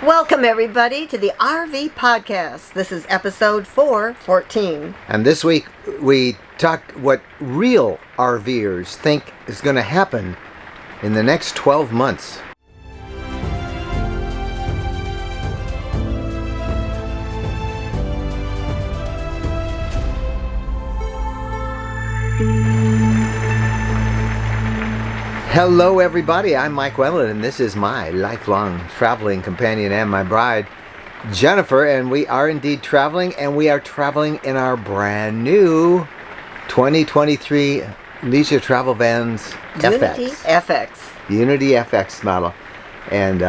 Welcome everybody to the RV podcast. This is episode 414. And this week we talk what real RVers think is going to happen in the next 12 months. Hello everybody, I'm Mike Wendland and this is my lifelong traveling companion and my bride, Jennifer, and we are indeed traveling, and we are traveling in our brand new 2023 Leisure Travel Vans Unity FX. Unity FX model. And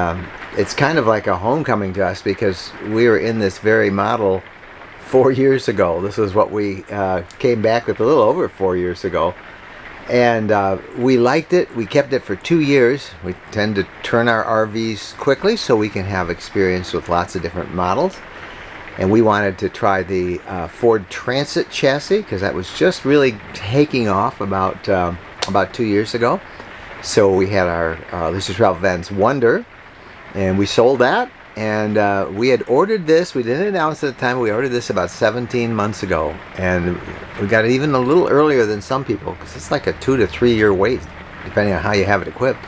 it's kind of like a homecoming to us because we were in this very model 4 years ago. This is what we came back with a little over 4 years ago. And we liked it. We kept it for 2 years. We tend to turn our RVs quickly so we can have experience with lots of different models. And we wanted to try the Ford Transit chassis because that was just really taking off about 2 years ago. So we had our Leisure Travel Vans Wonder, and we sold that. And we had ordered this. We didn't announce at the time. We ordered this about 17 months ago, and we got it even a little earlier than some people because it's like a 2 to 3 year wait, depending on how you have it equipped.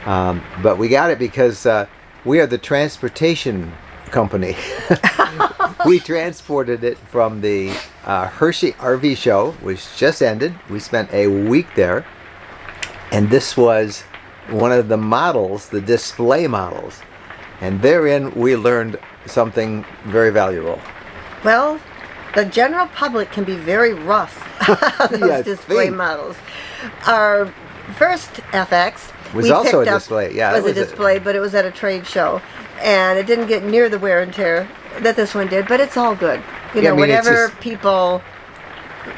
But we got it because we are the transportation company. We transported it from the Hershey RV show, which just ended. We spent a week there, and this was one of the models, the display models. And therein we learned something very valuable. Well, the general public can be very rough, those display models. Our first FX was also a display. Yeah, it was a display, but it was at a trade show. And it didn't get near the wear and tear that this one did, but it's all good. You know, whatever people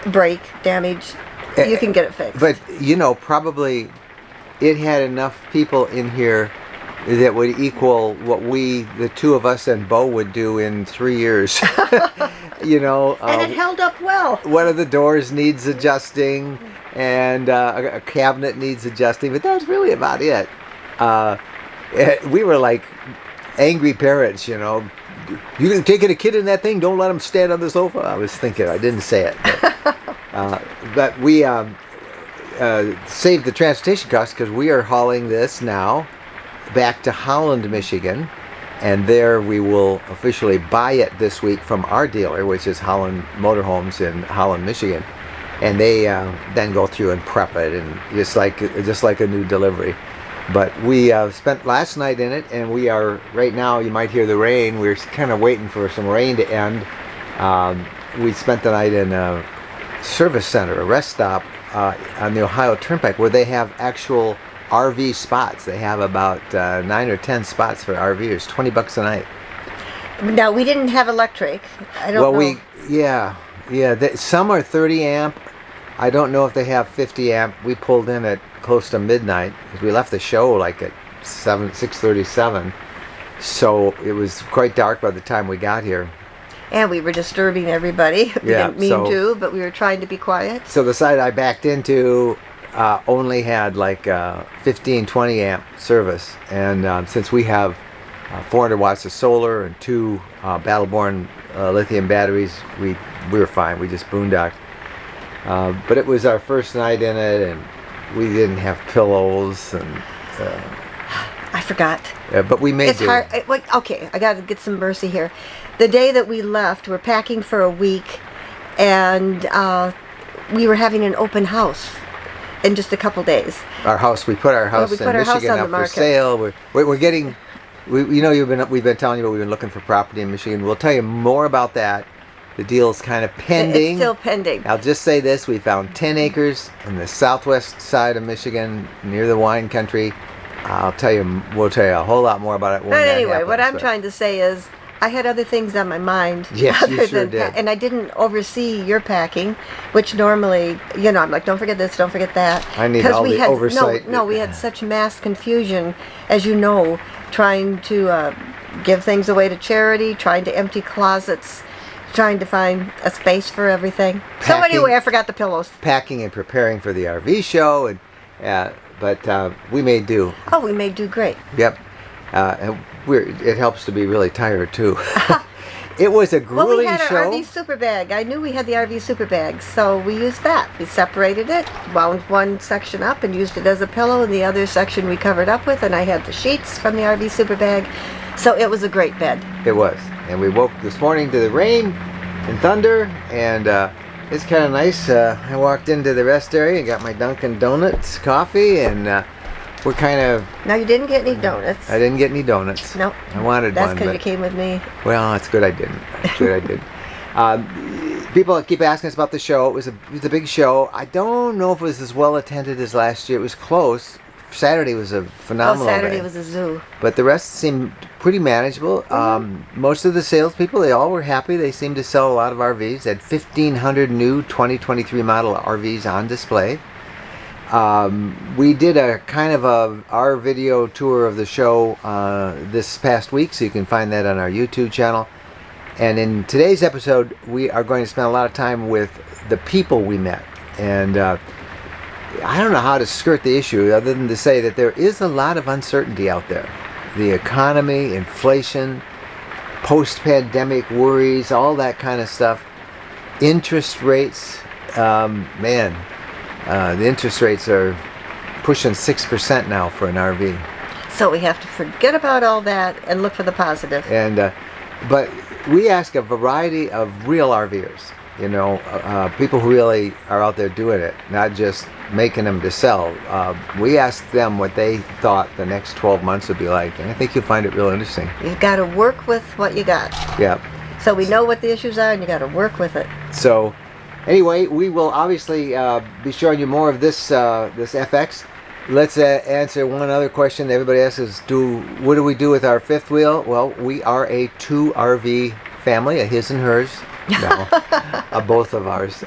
break, damage, you can get it fixed. But, you know, probably it had enough people in here that would equal what the two of us and Bo would do in 3 years. You know, and it held up well. One of the doors needs adjusting, and a cabinet needs adjusting, but that's really about it. We were like angry parents, you know. You can take a kid in that thing, don't let him stand on the sofa. I was thinking, I didn't say it. But we saved the transportation costs because we are hauling this now back to Holland, Michigan, and there we will officially buy it this week from our dealer, which is Holland Motorhomes in Holland, Michigan, and they then go through and prep it, and just like a new delivery. But we spent last night in it, and we are right now. You might hear the rain. We're kind of waiting for some rain to end. We spent the night in a service center, a rest stop on the Ohio Turnpike, where they have actual RV spots. They have about 9 or 10 spots for RVers, $20 a night. Now, we didn't have electric. I don't know. Some are 30 amp. I don't know if they have 50 amp. We pulled in at close to midnight because we left the show like at 6:37. So it was quite dark by the time we got here. And we were disturbing everybody. We didn't mean to, but we were trying to be quiet. So the side I backed into only had like 15-20 amp service, and since we have 400 watts of solar and 2 Battleborn lithium batteries, we were fine. We just boondocked. But it was our first night in it, and we didn't have pillows, and I forgot. But we made it. Hard. Okay, I got to get some mercy here. The day that we left, we're packing for a week, and we were having an open house in just a couple days. We put our house in Michigan up for sale. We're getting, we've been telling you, but we've been looking for property in Michigan. We'll tell you more about that. The deal's kind of pending. It's still pending. I'll just say this: we found 10 acres in the southwest side of Michigan, near the wine country. We'll tell you a whole lot more about it when that happens. But anyway, what I'm trying to say is, I had other things on my mind. Yes, you sure did. And I didn't oversee your packing, which normally, you know, I'm like, don't forget this, don't forget that. I need all the oversight. No, we had such mass confusion, as you know, trying to give things away to charity, trying to empty closets, trying to find a space for everything. So anyway, I forgot the pillows. Packing and preparing for the RV show, and but we made do. Oh, we made do great. Yep. it helps to be really tired too. It was a grueling Well, we had show. our RV super bag. I knew we had the RV super bag, so we used that. We separated it, wound one section up and used it as a pillow, and the other section we covered up with, and I had the sheets from the RV super bag. So it was a great bed. It was. And we woke this morning to the rain and thunder, and it's kind of nice. I walked into the rest area and got my Dunkin' Donuts coffee, and we're kind of... Now, you didn't get any donuts. I didn't get any donuts. Nope. I wanted That's one. because you came with me. Well, it's good I didn't. It's good I did. People keep asking us about the show. It was a big show. I don't know if it was as well attended as last year. It was close. Saturday was a phenomenal Saturday day. was a zoo. But the rest seemed pretty manageable. Most of the salespeople, they all were happy. They seemed to sell a lot of RVs. They had 1,500 new 2023 model RVs on display. We did a kind of our video tour of the show this past week, so you can find that on our YouTube channel. And in today's episode, we are going to spend a lot of time with the people we met. And I don't know how to skirt the issue other than to say that there is a lot of uncertainty out there. The economy, inflation, post-pandemic worries, all that kind of stuff. Interest rates, the interest rates are pushing 6% now for an RV. So we have to forget about all that and look for the positive. And but we ask a variety of real RVers, you know, people who really are out there doing it, not just making them to sell. We asked them what they thought the next 12 months would be like, and I think you'll find it real interesting. You've got to work with what you got. Yeah. So we know what the issues are, and you got to work with it. So anyway, we will obviously be showing you more of this this FX. Let's answer one other question that everybody asks is, what do we do with our fifth wheel? Well, we are a 2 RV family, a his and hers. No, both of ours.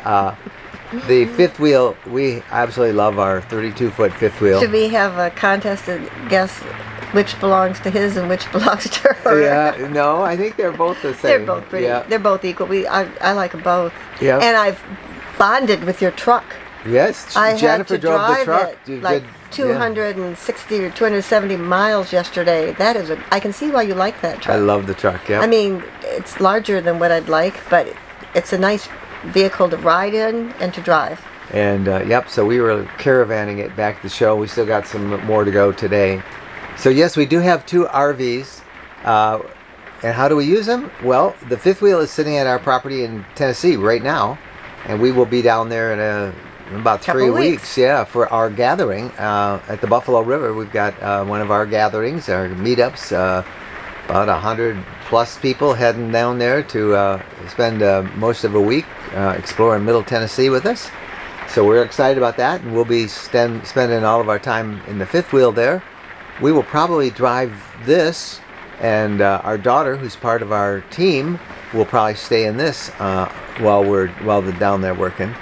The fifth wheel, we absolutely love our 32-foot fifth wheel. Should we have a contest to guess which belongs to his and which belongs to her? Yeah, no, I think they're both the same. They're both pretty. Yeah. They're both equal. I like them both. Yeah. And I've bonded with your truck. Yes, I Jennifer had to drove drive the truck. it like 260 or 270 miles yesterday. That is I can see why you like that truck. I love the truck, yeah. I mean, it's larger than what I'd like, but it's a nice vehicle to ride in and to drive. And yep, so we were caravanning it back to the show. We still got some more to go today. So yes, we do have 2 RVs. And how do we use them? Well, the fifth wheel is sitting at our property in Tennessee right now, and we will be down there in about 3 weeks, yeah, for our gathering at the Buffalo River. We've got one of our gatherings, our meetups, about 100 plus people heading down there to spend most of a week exploring Middle Tennessee with us. So we're excited about that, and we'll be spending all of our time in the fifth wheel there. We will probably drive this, and our daughter, who's part of our team, will probably stay in this while they're down there working.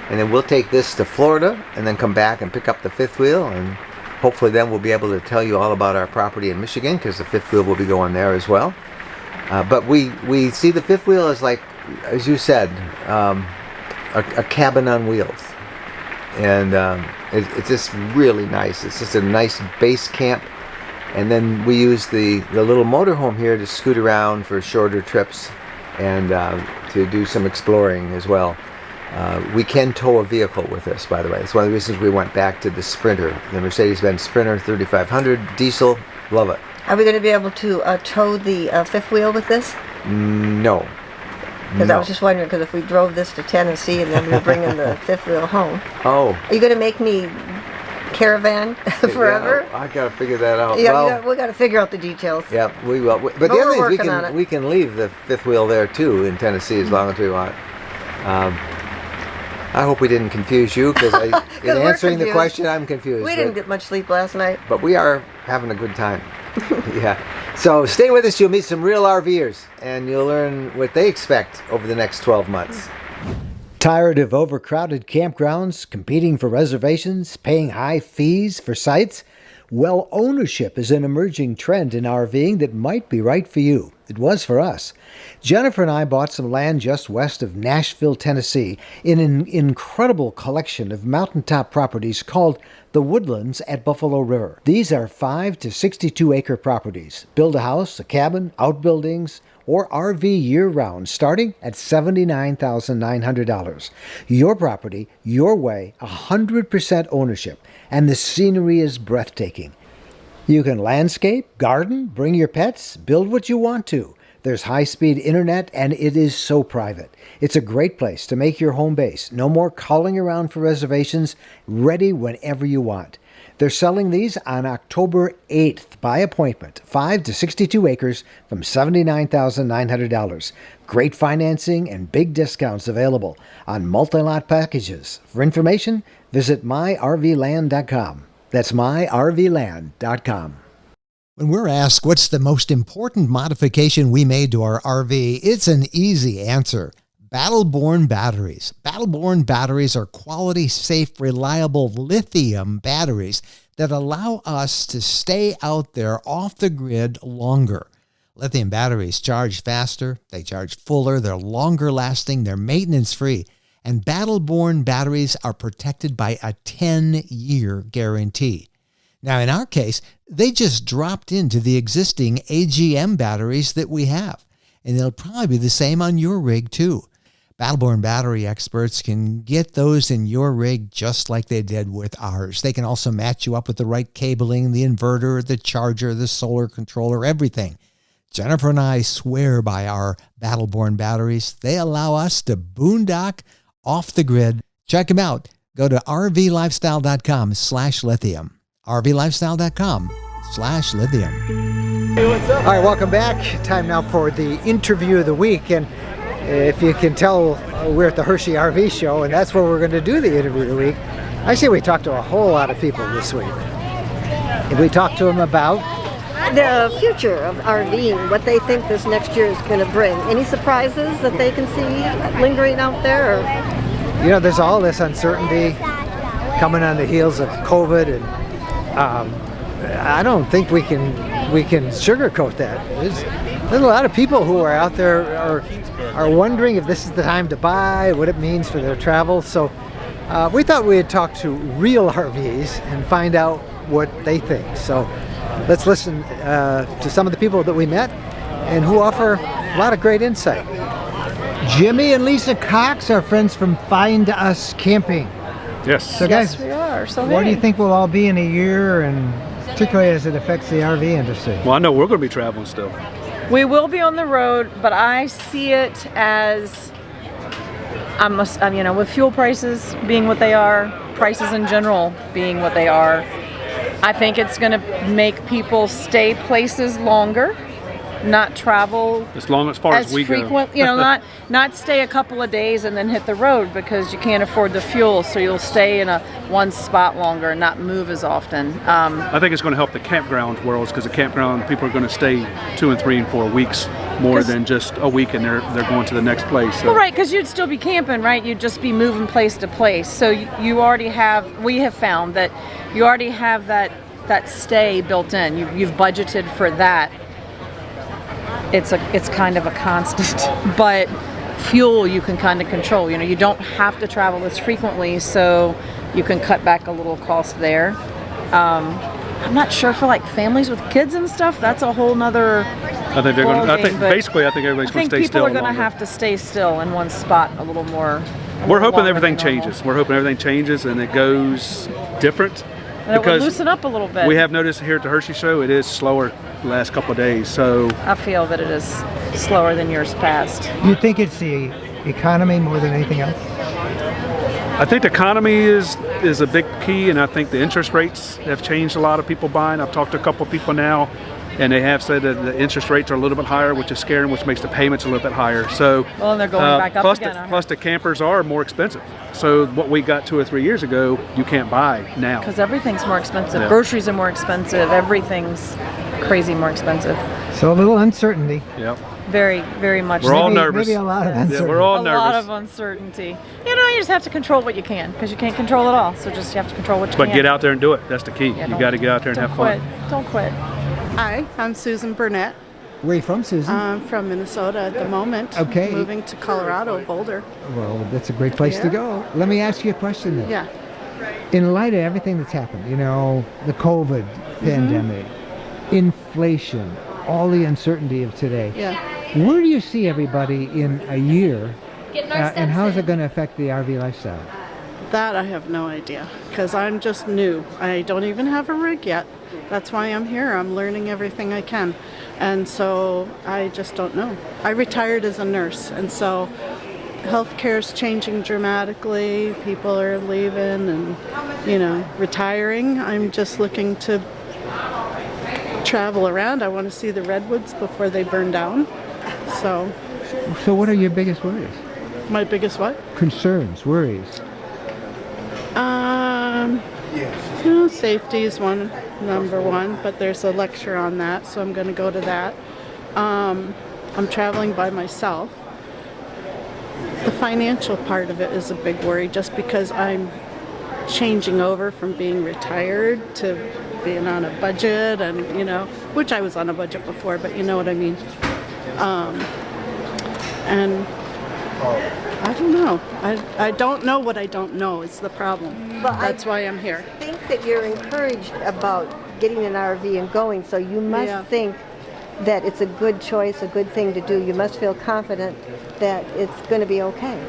And then we'll take this to Florida and then come back and pick up the fifth wheel, and hopefully then we'll be able to tell you all about our property in Michigan, because the fifth wheel will be going there as well. But we see the fifth wheel as, like, as you said, a cabin on wheels. And it's just really nice. It's just a nice base camp. And then we use the little motorhome here to scoot around for shorter trips and to do some exploring as well. We can tow a vehicle with this, by the way. It's one of the reasons we went back to the Sprinter, the Mercedes-Benz Sprinter 3500 diesel. Love it. Are we going to be able to tow the fifth wheel with this? No. Because I was just wondering, because if we drove this to Tennessee and then we were bringing the fifth wheel home. Oh. Are you going to make me caravan forever? Yeah, I got to figure that out. Yeah, well, we got to figure out the details. Yeah, we will. But the other thing is we can leave the fifth wheel there too in Tennessee as long as we want. I hope we didn't confuse you, because in answering the question, I'm confused. We didn't get much sleep last night. But we are having a good time. Yeah. So stay with us. You'll meet some real RVers, and you'll learn what they expect over the next 12 months. Tired of overcrowded campgrounds, competing for reservations, paying high fees for sites? Well, ownership is an emerging trend in RVing that might be right for you. It was for us. Jennifer and I bought some land just west of Nashville, Tennessee, in an incredible collection of mountaintop properties called the Woodlands at Buffalo River. These are 5 to 62 acre properties. Build a house, a cabin, outbuildings, or RV year-round, starting at $79,900. Your property, your way, 100% ownership, and the scenery is breathtaking. You can landscape, garden, bring your pets, build what you want to. There's high-speed internet, and it is so private. It's a great place to make your home base. No more calling around for reservations, ready whenever you want. They're selling these on October 8th by appointment, 5 to 62 acres from $79,900. Great financing and big discounts available on multi-lot packages. For information, visit myrvland.com. That's myrvland.com. When we're asked what's the most important modification we made to our RV, it's an easy answer. Battle-Born batteries. Battle-Born batteries are quality, safe, reliable lithium batteries that allow us to stay out there off the grid longer. Lithium batteries charge faster, they charge fuller, they're longer lasting, they're maintenance-free, and Battle-Born batteries are protected by a 10-year guarantee. Now, in our case, they just dropped into the existing AGM batteries that we have, and they'll probably be the same on your rig, too. Battle-Born battery experts can get those in your rig just like they did with ours. They can also match you up with the right cabling, the inverter, the charger, the solar controller, everything. Jennifer and I swear by our Battle-Born batteries. They allow us to boondock off the grid. Check them out. Go to rvlifestyle.com/lithium. rvlifestyle.com/lithium. Hey, what's up? All right, welcome back. Time now for the interview of the week. And if you can tell, we're at the Hershey RV show, and that's where we're going to do the interview of the week. Actually, we talked to a whole lot of people this week. And we talked to them about The future of RVing, what they think this next year is going to bring. Any surprises that they can see lingering out there? Or? there's all this uncertainty coming on the heels of COVID, and I don't think we can sugarcoat that. There's a lot of people who are out there are wondering if this is the time to buy, what it means for their travel. So we thought we'd talk to real RVs and find out what they think. So let's listen to some of the people that we met and who offer a lot of great insight. Jimmy and Lisa Cox are friends from Find Us Camping. Yes. So guys, Yes, we are. So where do you think we'll all be in a year, and particularly as it affects the RV industry? Well, I know we're going to be traveling still. We will be on the road, but I see it as, with fuel prices being what they are, prices in general being what they are, I think it's going to make people stay places longer, not travel As far as we frequent, go. not stay a couple of days and then hit the road because you can't afford the fuel, so you'll stay in one spot longer and not move as often. I think it's going to help the campground worlds, because the campground people are going to stay 2 and 3 and 4 weeks more than just a week, and they're going to the next place. So. Well, right, because you'd still be camping, right? You'd just be moving place to place. So we have found that you already have that stay built in. You've budgeted for that. It's kind of a constant, but fuel you can kind of control. You don't have to travel as frequently, so you can cut back a little cost there. I'm not sure for like families with kids and stuff. That's a whole nother. I think they're going. I think everybody's going to stay still. I think people are going to have to stay still in one spot a little more. We're hoping everything changes. We're hoping everything changes and it goes different. And it will loosen up a little bit. We have noticed here at the Hershey show, it is slower the last couple of days. So I feel that it is slower than years past. You think it's the economy more than anything else? I think the economy is a big key, and I think the interest rates have changed a lot of people buying. I've talked to a couple of people now, and they have said that the interest rates are a little bit higher, which is scary, which makes the payments a little bit higher. So, well, and they're going back up again. Plus the campers are more expensive. So what we got 2 or 3 years ago, you can't buy now. Because everything's more expensive. Yeah. Groceries are more expensive. Everything's crazy more expensive. So a little uncertainty. Yep. Very, very much. We're all nervous. Maybe a lot of uncertainty. Yeah, we're all a nervous. lot of uncertainty. You just have to control what you can, because you can't control it all. So you have to control what you can. But get out there and do it. That's the key. Yeah, you got to get out there and have fun. Don't quit. Hi, I'm Susan Burnett. Where are you from, Susan? I'm from Minnesota at the moment. Okay. Moving to Colorado, Boulder. Well, that's a great place to go. Let me ask you a question then. Yeah. In light of everything that's happened, the COVID pandemic, inflation, all the uncertainty of today, Yeah. where do you see everybody in a year, and how is it going to affect the RV lifestyle? That I have no idea, because I'm just new. I don't even have a rig yet. That's why I'm here. I'm learning everything I can. And so I just don't know. I retired as a nurse, and so healthcare is changing dramatically. People are leaving and, retiring. I'm just looking to travel around. I want to see the redwoods before they burn down. So what are your biggest worries? my biggest what? Concerns, worries? Safety is number one, but there's a lecture on that, so I'm going to go to that. I'm traveling by myself. The financial part of it is a big worry, just because I'm changing over from being retired to being on a budget, and which I was on a budget before, but you know what I mean. And I don't know. I don't know what I don't know is the problem. Well, That's why I'm here. I think that you're encouraged about getting an RV and going, so you must think that it's a good choice, a good thing to do. You must feel confident that it's going to be okay.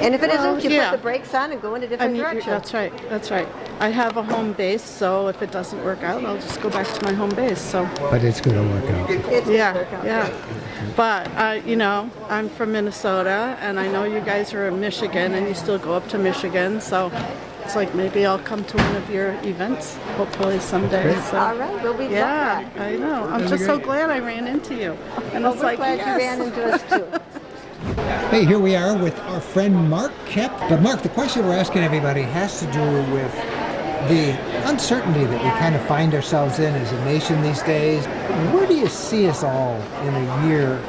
And if it isn't, you put the brakes on and go in a different direction. That's right. I have a home base, so if it doesn't work out, I'll just go back to my home base. So. But it's going to work out. It's gonna work out. Yeah. But I'm from Minnesota, and I know you guys are in Michigan, and you still go up to Michigan. So it's like maybe I'll come to one of your events, hopefully someday. So. All right, we'll be Yeah, glad. I know. I'm just so glad I ran into you. And Well, it's we're like, glad yes. you ran into us too. Hey, here we are with our friend Mark Kep. But Mark, the question we're asking everybody has to do with the uncertainty that we kind of find ourselves in as a nation these days. Where do you see us all in a year,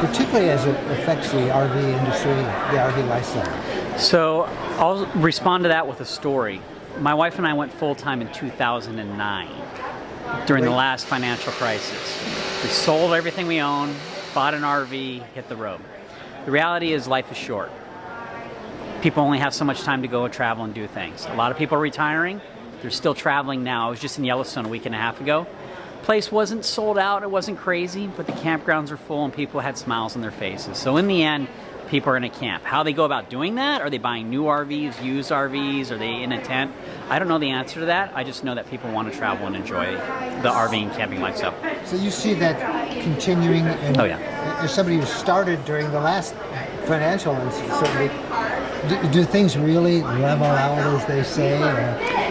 particularly as it affects the RV industry, the RV lifestyle? So I'll respond to that with a story. My wife and I went full-time in 2009 during the last financial crisis. We sold everything we owned, bought an RV, hit the road. The reality is life is short. People only have so much time to go and travel and do things. A lot of people are retiring. They're still traveling now. I was just in Yellowstone a week and a half ago. Place wasn't sold out, it wasn't crazy, but the campgrounds were full and people had smiles on their faces. So in the end, people are going to camp. How they go about doing that? Are they buying new RVs, used RVs? Are they in a tent? I don't know the answer to that. I just know that people want to travel and enjoy the RV and camping lifestyle. So you see that continuing, and Oh, yeah. as somebody who started during the last financial uncertainty, do things really level out, as they say?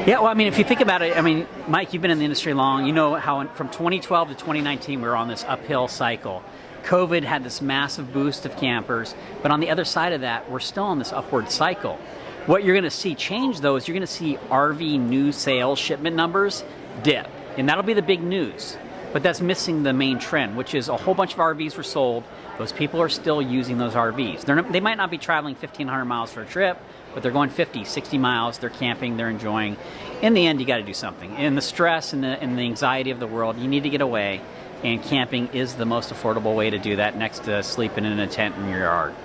Yeah, well, I mean, if you think about it, I mean, Mike, you've been in the industry long. You know how from 2012 to 2019, we were on this uphill cycle. COVID had this massive boost of campers, but on the other side of that, we're still on this upward cycle. What you're going to see change, though, is you're going to see RV new sales shipment numbers dip, and that'll be the big news. But that's missing the main trend, which is a whole bunch of RVs were sold. Those people are still using those RVs. They might not be traveling 1,500 miles for a trip, but they're going 50, 60 miles. They're camping, they're enjoying. In the end, you got to do something. In the stress and the anxiety of the world, you need to get away. And camping is the most affordable way to do that, next to sleeping in a tent in your yard.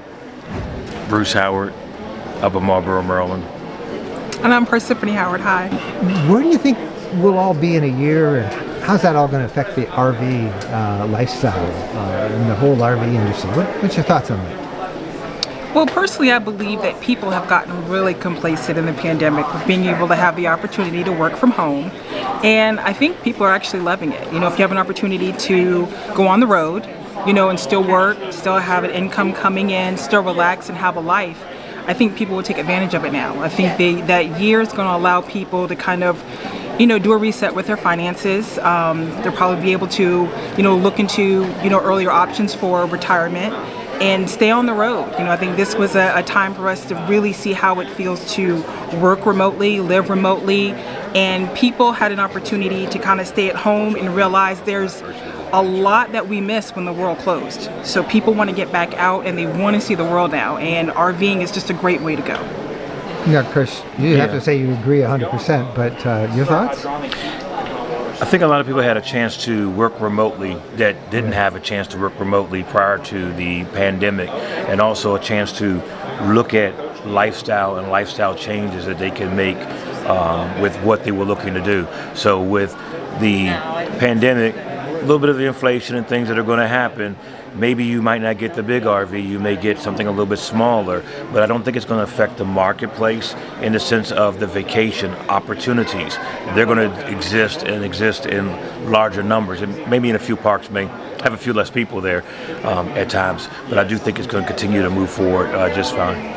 Bruce Howard, up in Marlboro, Maryland. And I'm Persephone Howard. Hi. Where do you think we'll all be in a year, and how's that all going to affect the RV lifestyle and the whole RV industry? What's your thoughts on that? Well, personally, I believe that people have gotten really complacent in the pandemic with being able to have the opportunity to work from home. And I think people are actually loving it. You know, if you have an opportunity to go on the road, and still work, still have an income coming in, still relax and have a life, I think people will take advantage of it now. I think that year is going to allow people to kind of, do a reset with their finances. They'll probably be able to, look into, earlier options for retirement and stay on the road. I think this was a time for us to really see how it feels to work remotely, live remotely, and people had an opportunity to kind of stay at home and realize there's a lot that we missed when the world closed. So people want to get back out and they want to see the world now, and RVing is just a great way to go. Yeah, Chris, you have to say you agree 100%, but your thoughts? I think a lot of people had a chance to work remotely that didn't have a chance to work remotely prior to the pandemic, and also a chance to look at lifestyle and lifestyle changes that they can make with what they were looking to do. So with the pandemic, a little bit of the inflation and things that are going to happen, maybe you might not get the big RV, you may get something a little bit smaller, but I don't think it's going to affect the marketplace in the sense of the vacation opportunities. They're going to exist in larger numbers, and maybe in a few parks may have a few less people there at times, but I do think it's going to continue to move forward just fine.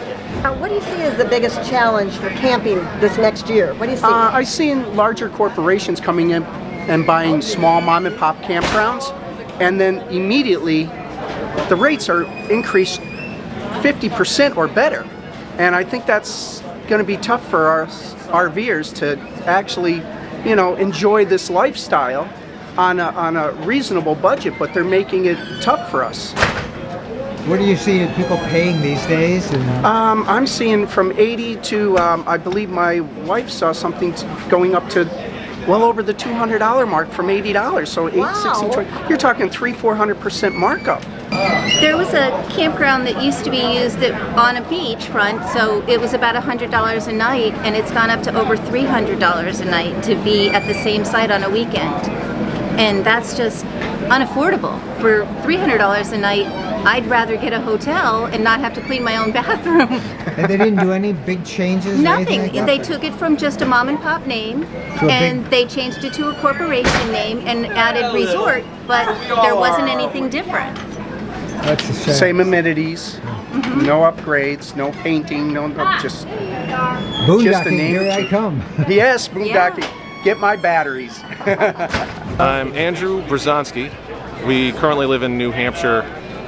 What do you see as the biggest challenge for camping this next year? What do you see? I've seen larger corporations coming in and buying small mom and pop campgrounds, and then immediately the rates are increased 50% or better. And I think that's going to be tough for our RVers to actually, enjoy this lifestyle on a reasonable budget, but they're making it tough for us. What do you see people paying these days? I'm seeing from 80 to, I believe my wife saw something going up to well over the $200 mark from $80. So Wow. 60, 20, you're talking 300-400% markup. There was a campground that used to be used on a beachfront, so it was about $100 a night, and it's gone up to over $300 a night to be at the same site on a weekend. And that's just unaffordable. For $300 a night, I'd rather get a hotel and not have to clean my own bathroom. And they didn't do any big changes? Nothing. Like They took it from just a mom and pop name, and they changed it to a corporation name and added resort, but there wasn't anything different. That's a shame. Same amenities, no upgrades, no painting, just Boondocking, a name. here I come. Yes, boondocking. Get my batteries. I'm Andrew Brzezonski. We currently live in New Hampshire,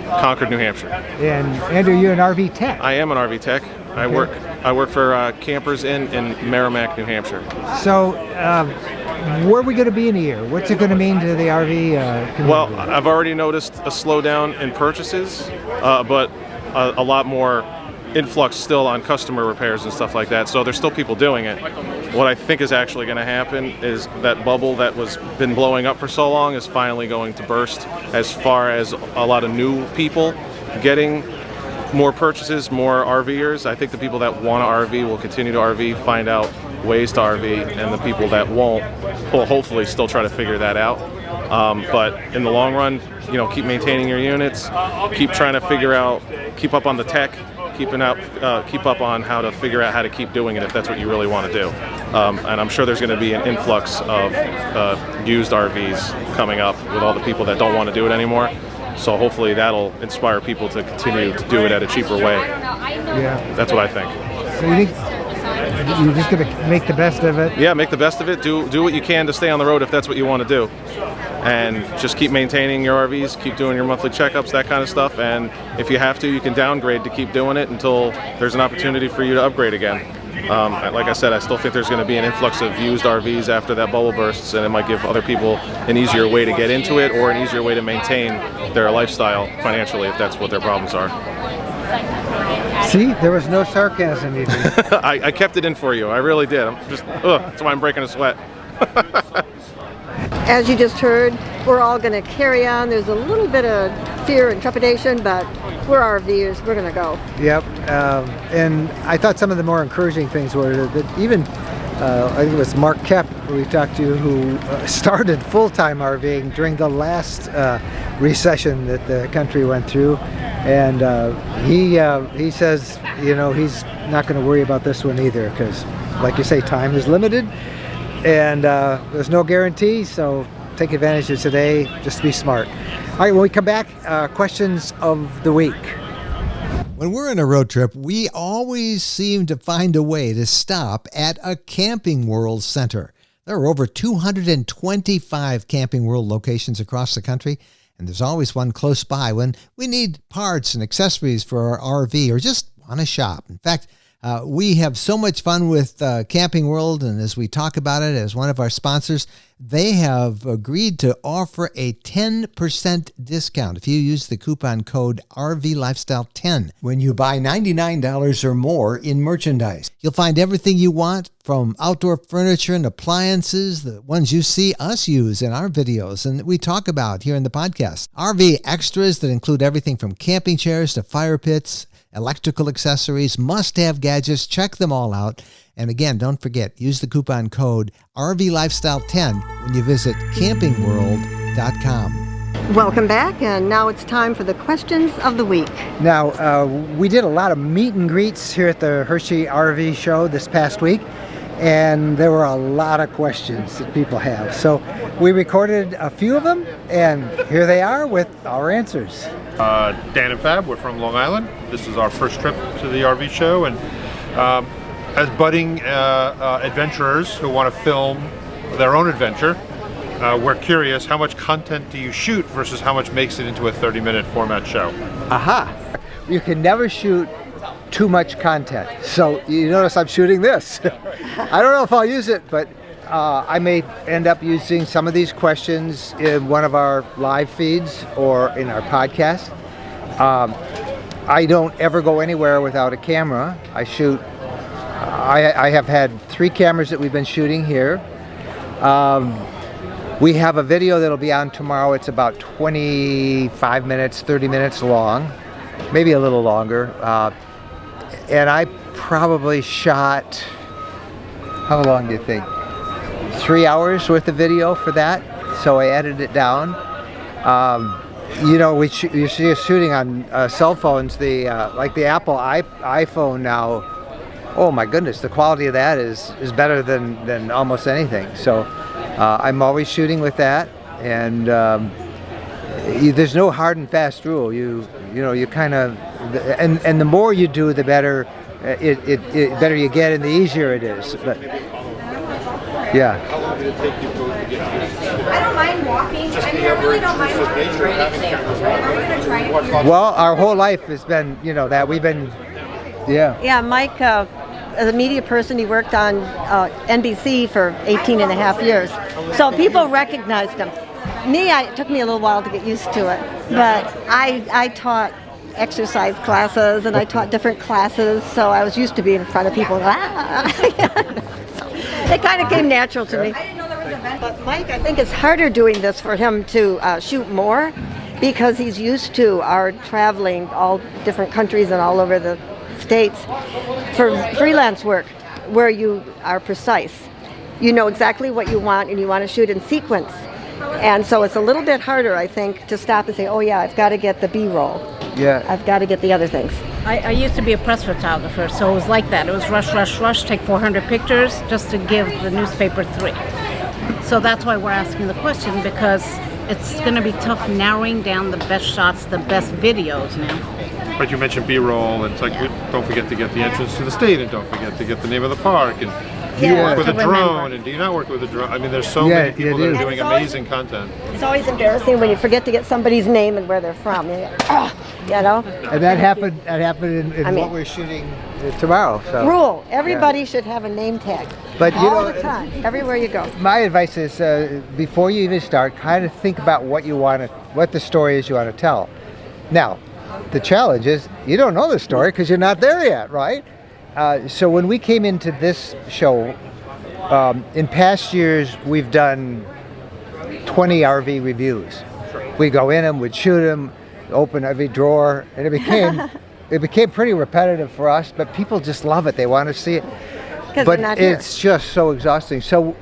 Concord, New Hampshire. And Andrew, you're an RV tech. I am an RV tech. I work for Campers Inn in Merrimack, New Hampshire. So, where are we going to be in a year? What's it going to mean to the RV community? Well, I've already noticed a slowdown in purchases, but a lot more influx still on customer repairs and stuff like that. So there's still people doing it. What I think is actually going to happen is that bubble that was been blowing up for so long is finally going to burst, as far as a lot of new people getting more purchases, more RVers. I think the people that want to RV will continue to RV, find out ways to RV, and the people that won't will hopefully still try to figure that out. But in the long run, keep maintaining your units, keep trying to figure out, keep up on the tech, keep up on how to figure out how to keep doing it if that's what you really want to do. And I'm sure there's going to be an influx of used RVs coming up with all the people that don't want to do it anymore. So hopefully that'll inspire people to continue to do it at a cheaper way. Yeah. That's what I think. So you think you're just going to make the best of it? Yeah, make the best of it. Do what you can to stay on the road if that's what you want to do. And just keep maintaining your RVs, keep doing your monthly checkups, that kind of stuff. And if you have to, you can downgrade to keep doing it until there's an opportunity for you to upgrade again. Like I said, I still think there's going to be an influx of used RVs after that bubble bursts, and it might give other people an easier way to get into it or an easier way to maintain their lifestyle financially if that's what their problems are. See, there was no sarcasm even. I kept it in for you. I really did. That's why I'm breaking a sweat. As you just heard, we're all going to carry on. There's a little bit of fear and trepidation, but we're RVers. We're going to go. Yep. And I thought some of the more encouraging things were that even, I think it was Mark Kepp who we talked to, who started full-time RVing during the last recession that the country went through. And he says, he's not going to worry about this one either because, like you say, time is limited. And there's no guarantee, so take advantage of today. Just be smart. All right, when we come back, questions of the week. When we're on a road trip, we always seem to find a way to stop at a Camping World center. There are over 225 Camping World locations across the country, and there's always one close by when we need parts and accessories for our RV or just want to shop. In fact, We have so much fun with Camping World, and as we talk about it as one of our sponsors, they have agreed to offer a 10% discount if you use the coupon code RVLifestyle10 when you buy $99 or more in merchandise. You'll find everything you want, from outdoor furniture and appliances, the ones you see us use in our videos and that we talk about here in the podcast. RV extras that include everything from camping chairs to fire pits, electrical accessories, must-have gadgets. Check them all out. And again, don't forget, use the coupon code RVLifestyle10 when you visit campingworld.com. Welcome back, and now it's time for the questions of the week. Now, we did a lot of meet and greets here at the Hershey RV show this past week, and there were a lot of questions that people have. So we recorded a few of them, and here they are with our answers. Dan and Fab, we're from Long Island. This is our first trip to the RV show, and as budding adventurers who want to film their own adventure, we're curious, how much content do you shoot versus how much makes it into a 30-minute format show? Aha! You can never shoot too much content. So you notice I'm shooting this. I don't know if I'll use it, but I may end up using some of these questions in one of our live feeds or in our podcast. I don't ever go anywhere without a camera. I shoot. I have had 3 cameras that we've been shooting here. We have a video that'll be on tomorrow. It's about 25 minutes, 30 minutes long, maybe a little longer. And I probably shot, how long do you think? 3 hours worth of video for that. So I edited it down. You know, you see us shooting on cell phones, like the Apple iPhone now. Oh my goodness, the quality of that is better than almost anything. So I'm always shooting with that, and there's no hard and fast rule. You kind of, and the more you do, the better it better you get, and the easier it is. But yeah. How long did it take you both to get this? I don't mind walking. I mean, I really don't mind walking. For an example, right? Are we going to try it? Well, our whole life has been, that we've been, yeah. Yeah, Mike, as a media person, he worked on NBC for 18 and a half years. So people recognized him. It took me a little while to get used to it. But I taught exercise classes, and I taught different classes, so I was used to being in front of people. It kind of came natural to me. But Mike, I think it's harder doing this for him to shoot more, because he's used to our traveling all different countries and all over the states for freelance work, where you are precise. You know exactly what you want, and you want to shoot in sequence. And so it's a little bit harder, I think, to stop and say, oh yeah, I've got to get the B-roll. Yeah. I've got to get the other things. I used to be a press photographer, so it was like that. It was rush, rush, rush, take 400 pictures just to give the newspaper 3. So that's why we're asking the question, because it's going to be tough narrowing down the best shots, the best videos now. But you mentioned B-roll, and it's like, don't forget to get the entrance to the state, and don't forget to get the name of the park, and do you work with a drone, and do you not work with a drone? I mean, there's so many people that are doing amazing content. It's always embarrassing when you forget to get somebody's name and where they're from. And that happened in what we're shooting tomorrow. So. Rule: everybody should have a name tag. But all the time, everywhere you go. My advice is, before you even start, kind of think about what the story is you want to tell. Now, the challenge is you don't know the story because you're not there yet, right? So when we came into this show, in past years we've done 20 RV reviews. We go in them, we'd shoot them, open every drawer, and it became pretty repetitive for us. But people just love it; they want to see it. But it's just so exhausting. So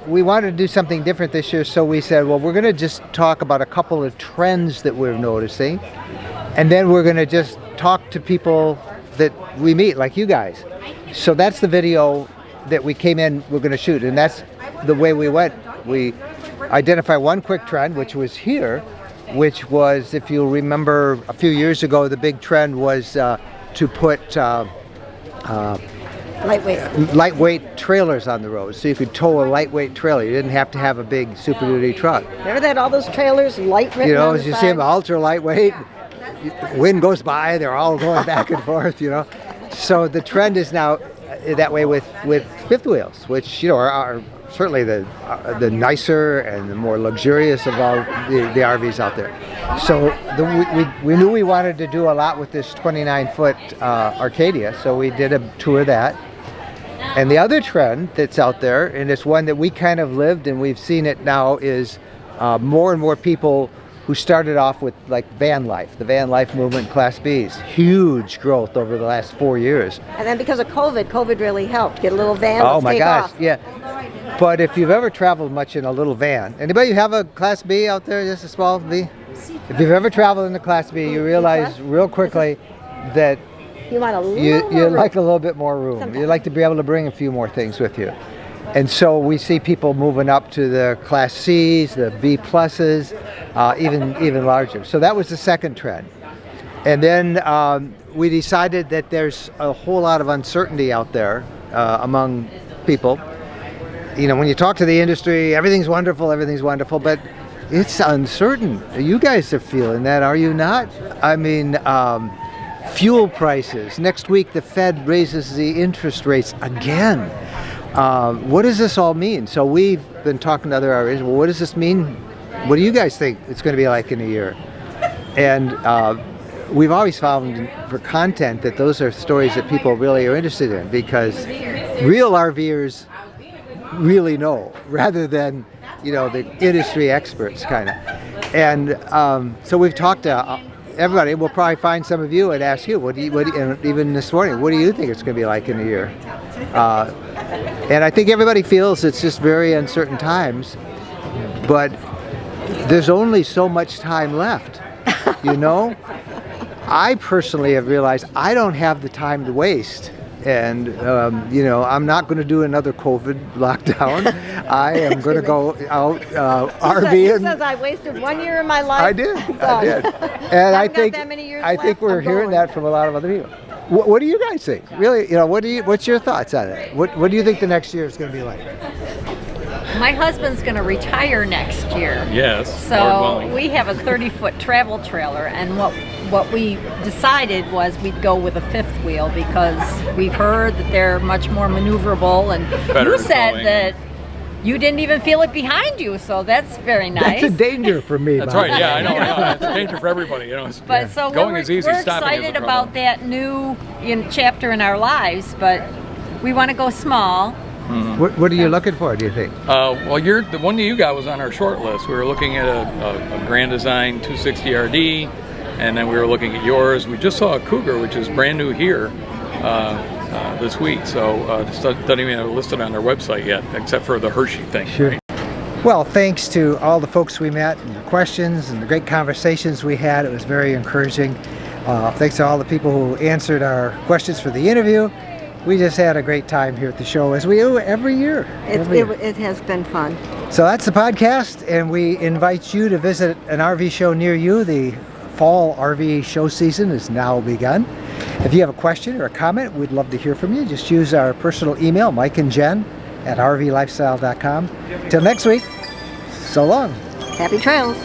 we wanted to do something different this year. So we said, well, we're going to just talk about a couple of trends that we're noticing, and then we're going to just talk to people that we meet, like you guys. So that's the video that we came in, we're going to shoot, and that's the way we went. We identified one quick trend, which was here, which was, if you remember a few years ago, the big trend was to put lightweight trailers on the road, so you could tow a lightweight trailer. You didn't have to have a big Super Duty truck. Remember that, all those trailers, light written on the you side? see them ultra lightweight. Wind goes by, they're all going back and forth, So the trend is now that way with fifth wheels, which are certainly the nicer and the more luxurious of all the RVs out there. So we knew we wanted to do a lot with this 29-foot Arcadia, so we did a tour of that. And the other trend that's out there, and it's one that we kind of lived and we've seen it now, is more and more people who started off with like van life, the van life movement, Class Bs. Huge growth over the last 4 years. And then because of COVID really helped. Get a little van, oh let's my take gosh, off. yeah. But if you've ever traveled much in a little van, anybody have a Class B out there, just a small V? If you've ever traveled in a Class B, you realize real quickly that you want a little you like a little bit more room. Sometimes. You like to be able to bring a few more things with you. And so we see people moving up to the Class Cs, the B pluses, even larger. So that was the second trend. And then we decided that there's a whole lot of uncertainty out there among people. You know, when you talk to the industry, everything's wonderful, but it's uncertain. You guys are feeling that, are you not? I mean, fuel prices. Next week, the Fed raises the interest rates again. What does this all mean? So we've been talking to other RVers. Well, what does this mean? What do you guys think it's going to be like in a year? And we've always found for content that those are stories that people really are interested in, because real RVers really know, rather than, you know, the industry experts kind of. And so we've talked to everybody. We'll probably find some of you and ask you, and even this morning, what do you think it's going to be like in a year? And I think everybody feels it's just very uncertain times, but there's only so much time left, you know? I personally have realized I don't have the time to waste. And, you know, I'm not going to do another COVID lockdown. I am going to go out RVing. He says I wasted 1 year of my life. I did. And I think we're hearing that from a lot of other people. What do you guys think? Really, you know, what's your thoughts on it? What do you think the next year is going to be like? My husband's going to retire next year. Yes. So we have a 30-foot travel trailer, and what we decided was we'd go with a fifth wheel because we've heard that they're much more maneuverable, and you said that you didn't even feel it behind you, so that's very nice. That's a danger for me. That's right. Yeah, I know. It's a danger for everybody. You know. But so going is easy. We're Stopping is a excited problem. about that new chapter in our lives, but we want to go small. Mm-hmm. What are you looking for, do you think? Well, the one that you got was on our short list. We were looking at a Grand Design 260 RD, and then we were looking at yours. We just saw a Cougar, which is brand new here this week, so it doesn't even have it listed on their website yet, except for the Hershey thing. Sure. Right? Well, thanks to all the folks we met, and the questions, and the great conversations we had. It was very encouraging. Thanks to all the people who answered our questions for the interview. We just had a great time here at the show, as we do every year. It has been fun. So that's the podcast, and we invite you to visit an RV show near you. The fall RV show season is now begun. If you have a question or a comment, we'd love to hear from you. Just use our personal email, Mike and Jen @rvlifestyle.com. Till next week, so long. Happy trails.